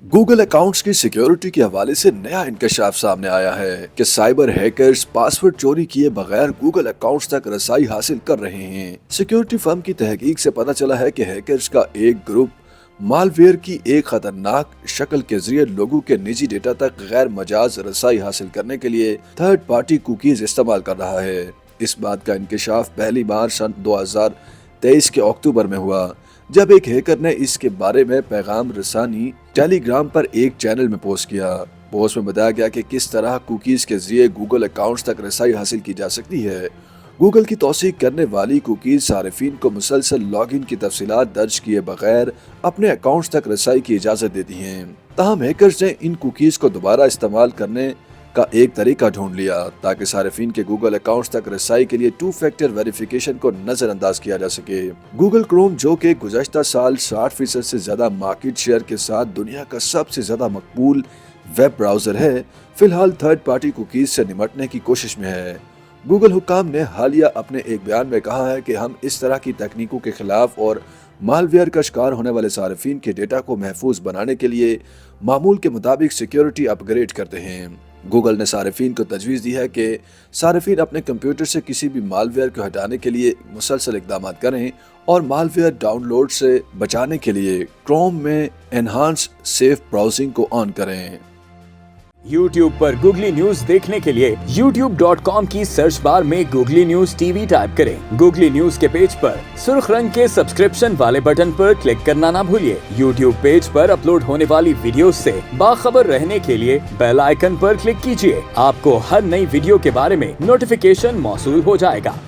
Google accounts की security के हवाले से नया इंकशाफ सामने आया है कि साइबर हैकर्स पासवर्ड चोरी किए बगैर गूगल अकाउंट्स तक रसाई हासिल कर रहे हैं। सिक्योरिटी फर्म की तहकीक से पता चला है कि हैकर्स का एक ग्रुप मालवेयर की एक खतरनाक शक्ल के जरिए लोगों के निजी डेटा तक गैर मजाज रसाई हासिल करने के लिए थर्ड पार्टी कुकीज इस्तेमाल कर रहा है। इस बात का इंकशाफ पहली बार सन 2023 के अक्टूबर में हुआ, जब एक हैकर ने इसके बारे में पैगाम रसानी टेलीग्राम पर एक चैनल में पोस्ट किया। पोस्ट में बताया गया कि किस तरह कुकीज के जरिए गूगल अकाउंट्स तक रसाई हासिल की जा सकती है। गूगल की तौसीक करने वाली कुकीज सारिफिन को मुसलसल लॉगिन की तफसीलात दर्ज किए बगैर अपने अकाउंट्स तक रसाई की इजाजत देती हैं। ताहम हैकर्स ने इन कुकीज को दोबारा इस्तेमाल करने का एक तरीका ढूंढ लिया ताकि सारिफिन के गूगल अकाउंट्स तक रसाई के लिए 2 फैक्टर वेरिफिकेशन को नजरअंदाज किया जा सके। गूगल क्रोम, जो कि गुज़श्ता साल 60% से ज्यादा मार्केट शेयर के साथ दुनिया का सबसे ज्यादा मकबूल वेब ब्राउजर है, फिलहाल थर्ड पार्टी कुकीज से निपटने की कोशिश में है। गूगल हुक्काम ने हालिया अपने एक बयान में कहा है कि हम इस तरह की तकनीकों के खिलाफ और मालवेयर का शिकार होने वाले सारिफिन के डेटा को महफूज बनाने के लिए मामूल के मुताबिक सिक्योरिटी अपग्रेड करते हैं। गूगल ने सारिफिन को तजवीज़ दी है कि सारिफिन अपने कंप्यूटर से किसी भी मालवेयर को हटाने के लिए मुसलसल इक़दाम करें और मालवेयर डाउनलोड से बचाने के लिए क्रोम में एनहांस सेफ ब्राउजिंग को ऑन करें। YouTube पर गूगली न्यूज देखने के लिए youtube.com की सर्च बार में गूगली न्यूज टीवी टाइप करें। गूगली न्यूज के पेज पर सुर्ख रंग के सब्सक्रिप्शन वाले बटन पर क्लिक करना ना भूलिए। YouTube पेज पर अपलोड होने वाली वीडियो से बाखबर रहने के लिए बेल आइकन पर क्लिक कीजिए। आपको हर नई वीडियो के बारे में नोटिफिकेशन मौसूल हो जाएगा।